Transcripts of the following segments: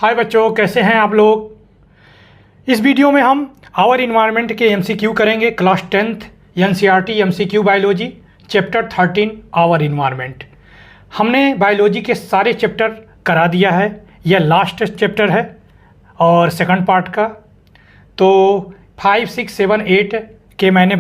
हाय बच्चों, कैसे हैं आप लोग। इस वीडियो में हम आवर इन्वायरमेंट के एमसीक्यू करेंगे। Class 10th NCERT MCQ biology chapter 13 our environment. हमने बायोलॉजी के सारे चैप्टर करा दिया है। यह लास्ट चैप्टर है और सेकंड पार्ट का। तो 5, 6, 7, 8 के मैंने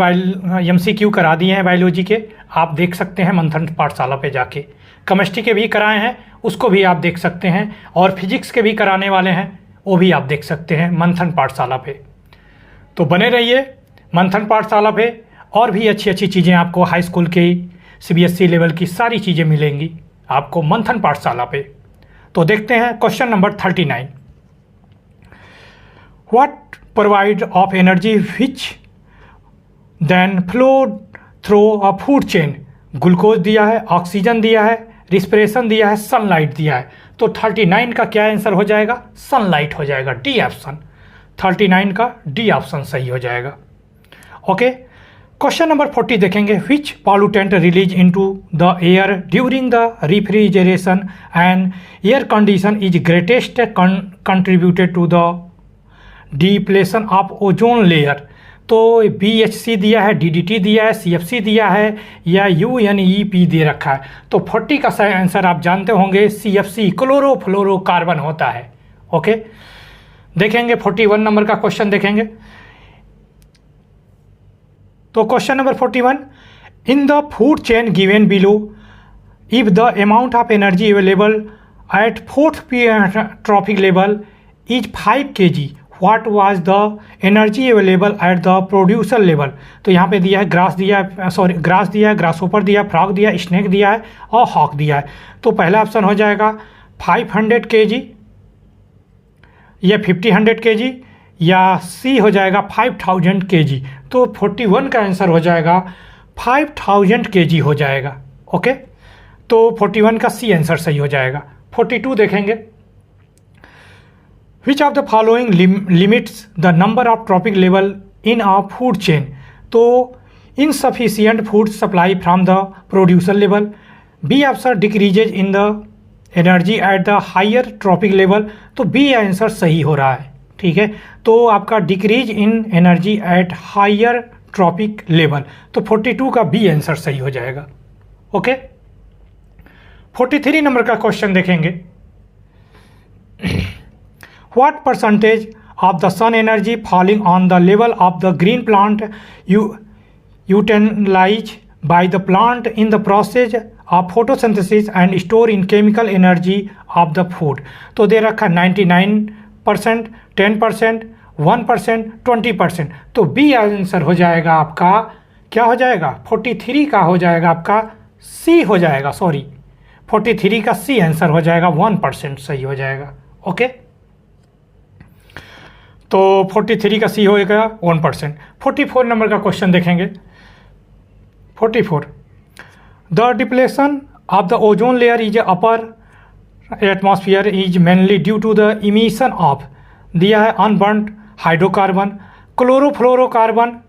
एमसीक्यू करा दिए हैं बायोलॉजी के। आप देख सकते हैं मंथन पाठशाला पे जाके। केमिस्ट्री के भी कराए हैं, उसको भी आप देख सकते हैं। और फिजिक्स के भी कराने वाले हैं, वो भी आप देख सकते हैं मंथन पाठशाला पे। तो बने रहिए मंथन पाठशाला पे। और भी अच्छी अच्छी चीज़ें आपको हाई स्कूल के सीबीएसई लेवल की सारी चीज़ें मिलेंगी आपको मंथन पाठशाला पे। तो देखते हैं question number 39। What provide of energy which then flow through a food chain. Glucose दिया है, ऑक्सीजन दिया है, रिस्पिरेशन दिया है, सनलाइट दिया है। तो 39 का क्या आंसर हो जाएगा? सनलाइट हो जाएगा, डी ऑप्शन। 39 का डी ऑप्शन सही हो जाएगा। ओके, क्वेश्चन नंबर 40 देखेंगे। Which pollutant release into the air during the refrigeration and air condition is greatest contributed to the depletion of ozone layer. तो BHC दिया है, DDT दिया है, CFC दिया है या UNEP दे रखा है। तो 40 का सही आंसर आप जानते होंगे CFC क्लोरोफ्लोरोकार्बन होता है। ओके, देखेंगे 41 नंबर का क्वेश्चन देखेंगे। तो question number 41, in the food chain given below if the amount of energy available eight 4th trophic level is 5 kg, what was the energy available at the producer level. तो यहाँ पे दिया है grass दिया है, grass दिया है, grasshopper दिया है, फ्रॉग दिया है, स्नेक दिया है और हॉक दिया है। तो पहला ऑप्शन हो जाएगा 500 kg या 50 kg या सी हो जाएगा 5000 kg। तो 41 का आंसर हो जाएगा 5000 kg हो जाएगा। ओके, तो 41 का सी आंसर सही हो जाएगा। 42 देखेंगे। Which of the following limits the number of trophic level in a food chain? तो insufficient food supply from the producer level. B option decreases in the energy at the higher trophic level. तो B answer सही हो रहा है। ठीक है, तो आपका decrease in energy at higher trophic level. तो 42 का B आंसर सही हो जाएगा। ओके, 43 नंबर का क्वेश्चन देखेंगे। What percentage of the sun energy falling on the level of the green plant utilized by the plant in the process of photosynthesis and store in chemical energy of the food? तो दे रखा 99%, 10%, 1%, 20%। तो B answer हो जाएगा आपका, क्या हो जाएगा? 43 का हो जाएगा आपका सी हो जाएगा। सॉरी, 43 का सी आंसर हो जाएगा, 1% सही हो जाएगा। ओके, तो 43 का सी होएगा 1%। 44 नंबर का क्वेश्चन देखेंगे। 44, the depletion of the ozone layer is upper atmosphere is mainly due to the emission of, दिया है अनबर्न्ड हाइड्रोकार्बन, क्लोरोफ्लोरोकार्बन,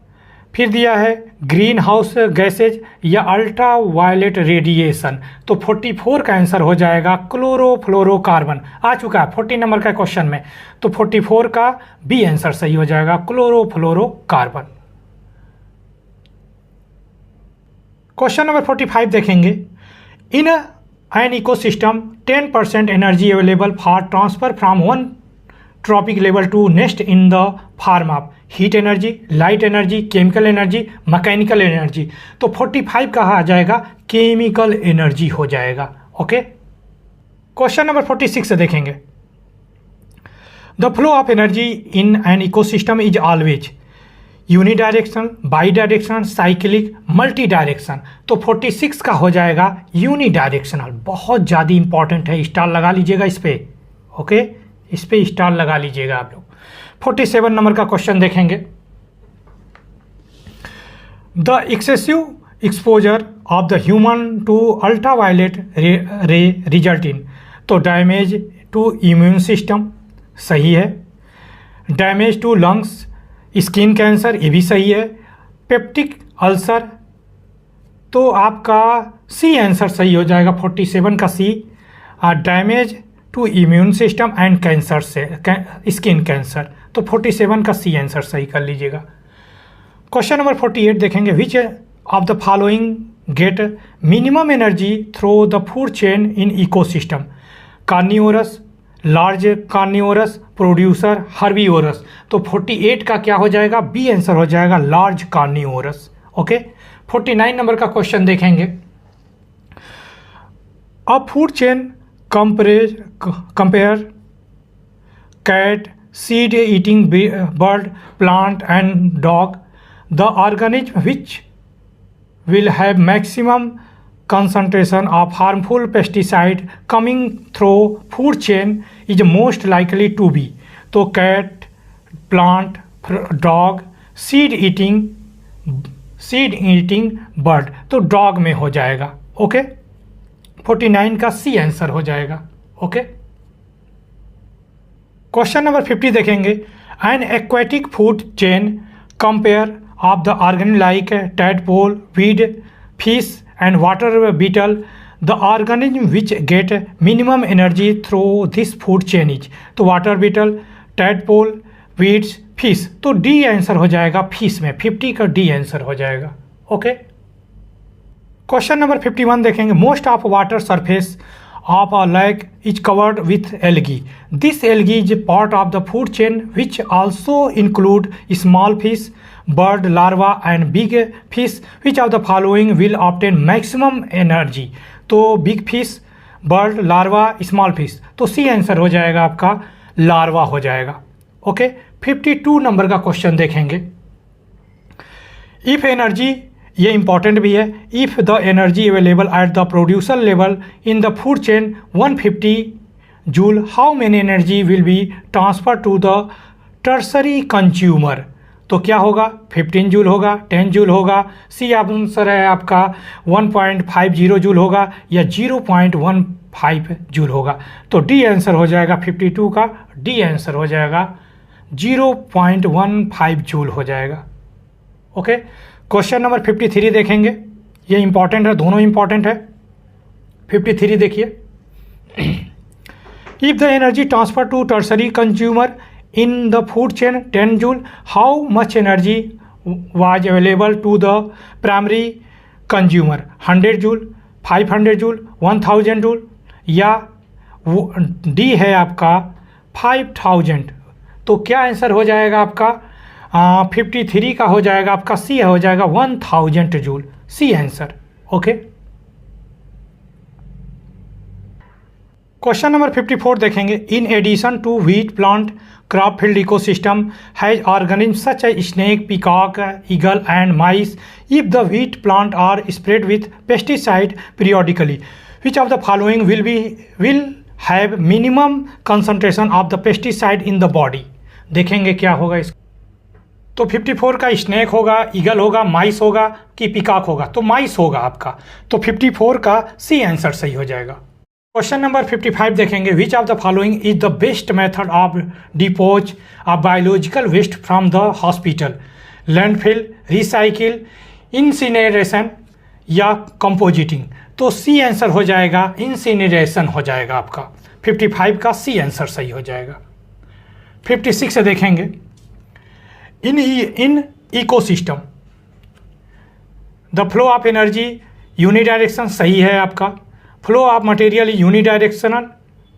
फिर दिया है ग्रीन हाउस गैसेज या अल्ट्रा वायलेट रेडिएशन। तो 44 का आंसर हो जाएगा क्लोरोफ्लोरोकार्बन। आ चुका है 40 नंबर का क्वेश्चन में। तो 44 का बी आंसर सही हो जाएगा, क्लोरोफ्लोरोकार्बन। क्वेश्चन नंबर 45 देखेंगे। In an ecosystem 10% energy available for transfer from one trophic level to next in the form of heat energy, light energy, chemical energy, mechanical energy. तो 45 का आ जाएगा केमिकल एनर्जी हो जाएगा। Okay, question number 46 से देखेंगे। The flow of energy in an ecosystem is always unidirectional, by directional, cyclic, multi direction. तो 46 का हो जाएगा यूनिडायरेक्शनल। बहुत ज़्यादा इंपॉर्टेंट है, स्टार लगा लीजिएगा इस पर। ओके, इस पे स्टार लगा लीजिएगा आप लोग। 47 नंबर का क्वेश्चन देखेंगे। The excessive exposure of the human to ultraviolet ray result in, तो डैमेज टू इम्यून सिस्टम सही है, damage to lungs, skin cancer ये भी सही है, पेप्टिक अल्सर, तो आपका सी आंसर सही हो जाएगा 47 का C. Damage to immune system and cancer से स्किन कैंसर। तो 47 का सी आंसर सही कर लीजिएगा। क्वेश्चन नंबर 48 देखेंगे, which of the following get minimum energy through the food chain in ecosystem? Carnivorous, large carnivorous, producer, herbivorous. तो 48 का क्या हो जाएगा? बी आंसर हो जाएगा, लार्ज कार्निवोरस। ओके। 49 नंबर का क्वेश्चन देखेंगे, a food chain compare cat, seed eating bird, plant and dog. The organism which will have maximum concentration of harmful pesticide coming through food chain is most likely to be. तो cat, plant, dog, seed eating bird, तो dog में हो जाएगा। Okay. 49 का C answer हो जाएगा। Okay. Question number 50 देखेंगे, an aquatic food chain compare of the organisms like tadpole, weed, fish and water beetle. The organism which get minimum energy through this food chain is. तो water beetle, tadpole, weeds, fish. तो the answer हो जाएगा fish में। 50 का D answer हो जाएगा। Okay. Question number 51 देखेंगे, most of water surface of a lake is covered with algae. This algae is part of the food chain which also include small fish, bird larva and big fish. Which of the following will obtain maximum energy? तो big fish, bird larva, small fish। तो C answer हो जाएगा आपका, larva हो जाएगा। Okay. 52 number का question देखेंगे, if energy, ये इंपॉर्टेंट भी है, if the energy available at the producer level in the food chain 150 joule, how many energy will be transfer to the tertiary consumer? तो क्या होगा? 15 जूल होगा, 10 जूल होगा। सी आंसर है आपका 1.50 जूल होगा या 0.15 जूल होगा। तो डी आंसर हो जाएगा 52 का, डी आंसर हो जाएगा 0.15 जूल हो जाएगा। ओके। क्वेश्चन नंबर 53 देखेंगे, ये इंपॉर्टेंट है, दोनों इंपॉर्टेंट है। 53 देखिए, if the energy transfer to tertiary consumer in the food chain 10 joule, how much energy was available to the primary consumer? 100 joule, 500 joule, 1000 joule या डी है आपका 5000। तो क्या आंसर हो जाएगा आपका? 53 का हो जाएगा आपका, सी हो जाएगा 1000 joule, C answer. Okay. Question number 54 देखेंगे, in addition to wheat plant crop field ecosystem has organism such a snake, peacock, eagle and mice. If the wheat plant are spread with pesticide periodically, which of the following will have minimum concentration of the pesticide in the body? देखेंगे क्या होगा इसका। तो 54 का snake होगा, eagle होगा, माइस होगा कि पिकॉक होगा? तो माइस होगा आपका। तो 54 का सी आंसर सही हो जाएगा। क्वेश्चन नंबर 55 देखेंगे, which of the following is the best method of dispose of biological waste from the hospital? Landfill, recycle, incineration या कंपोजिटिंग? तो सी आंसर हो जाएगा, इंसिनरेशन हो जाएगा आपका। 55 का सी आंसर सही हो जाएगा। 56 देखेंगे, in ecosystem the flow of energy unidirection, सही है आपका। Flow of material unidirectional,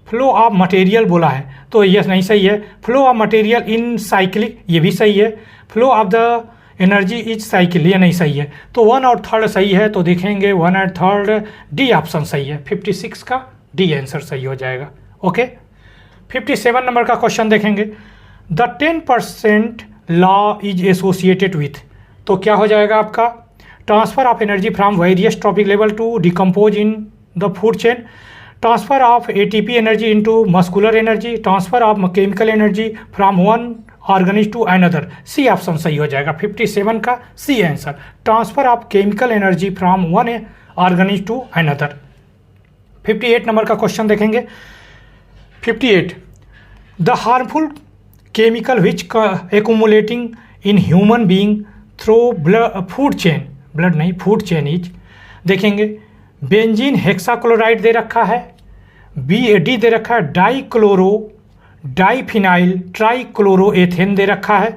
flow of material बोला है तो ये नहीं सही है। Flow of material in cyclic, ये भी सही है। Flow of the energy is cycle, ये नहीं सही है। तो 1 और 3 सही है, तो देखेंगे 1 और 3 डी ऑप्शन सही है। 56 का डी आंसर सही हो जाएगा। ओके। 57 नंबर का क्वेश्चन देखेंगे, the 10% law is associated with. तो क्या हो जाएगा आपका? Transfer of energy from various trophic level to decompose in the food chain, transfer of ATP energy into muscular energy, transfer of chemical energy from one organism to another. C option सही हो जाएगा। 57 का C answer, transfer of chemical energy from one organism to another. 58 number का question देखेंगे, 58 the harmful chemical which accumulating in human being through food chain, blood नहीं food chain is, देखेंगे benzene hexachloride दे रखा है, डी दे रखा है dichloro diphenyl ट्राइक्लोरोएथेन दे रखा है,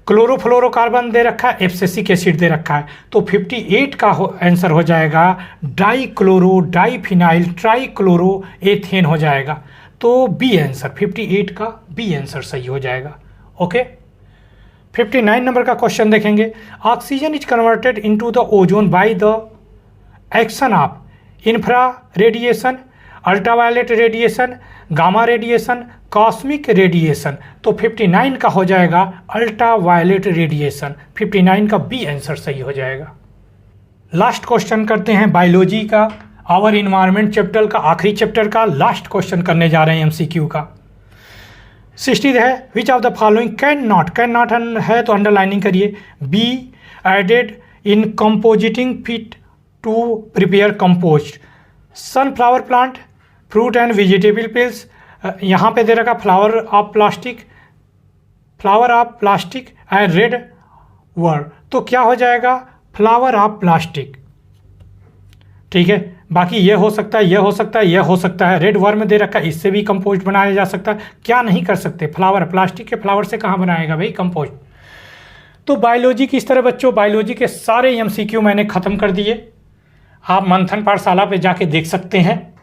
क्लोरोफ्लोरोकार्बन दे रखा है, एब्सिसिक एसिड दे रखा है। तो 58 का आंसर हो जाएगा डाइक्लोरो डाइफिनाइल ट्राइक्लोरोएथेन हो जाएगा। तो बी आंसर 58 का बी आंसर सही हो जाएगा। ओके 59 नंबर का क्वेश्चन देखेंगे। Oxygen is converted into the ozone by the action of infra radiation, ultraviolet radiation, gamma radiation, cosmic radiation. तो 59 का हो जाएगा अल्ट्रावायलेट रेडिएशन। 59 का बी आंसर सही हो जाएगा। लास्ट क्वेश्चन करते हैं बायोलॉजी का, आवर इन्वायरमेंट चैप्टर का, आखिरी चैप्टर का लास्ट क्वेश्चन करने जा रहे हैं एमसीक्यू का। 60 है which of the following can not है तो अंडरलाइनिंग करिए, be added in composting feed to prepare compost. Sunflower plant, fruit and vegetable peels, यहाँ पे दे रखा flower of plastic and red word. तो क्या हो जाएगा फ्लावर ऑफ प्लास्टिक। ठीक है, बाकी ये हो सकता है, ये हो सकता है, ये हो सकता है। रेड वर्म दे रखा है, इससे भी कंपोस्ट बनाया जा सकता है। क्या नहीं कर सकते, फ्लावर, प्लास्टिक के फ्लावर से कहाँ बनाएगा भाई कंपोस्ट। तो बायोलॉजी की इस तरह बच्चों बायोलॉजी के सारे एमसीक्यू मैंने ख़त्म कर दिए, आप मंथन पाठशाला पे जाके देख सकते हैं।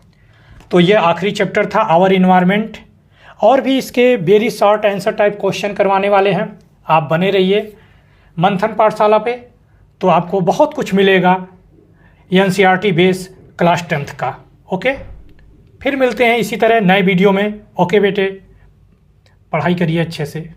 तो ये आखिरी चैप्टर था आवर इन्वायरमेंट, और भी इसके very short answer type question करवाने वाले हैं। आप बने रहिए मंथन पाठशाला पे, तो आपको बहुत कुछ मिलेगा एनसीईआरटी बेस क्लास 10th का। ओके, फिर मिलते हैं इसी तरह नए वीडियो में। ओके बेटे, पढ़ाई करिए अच्छे से।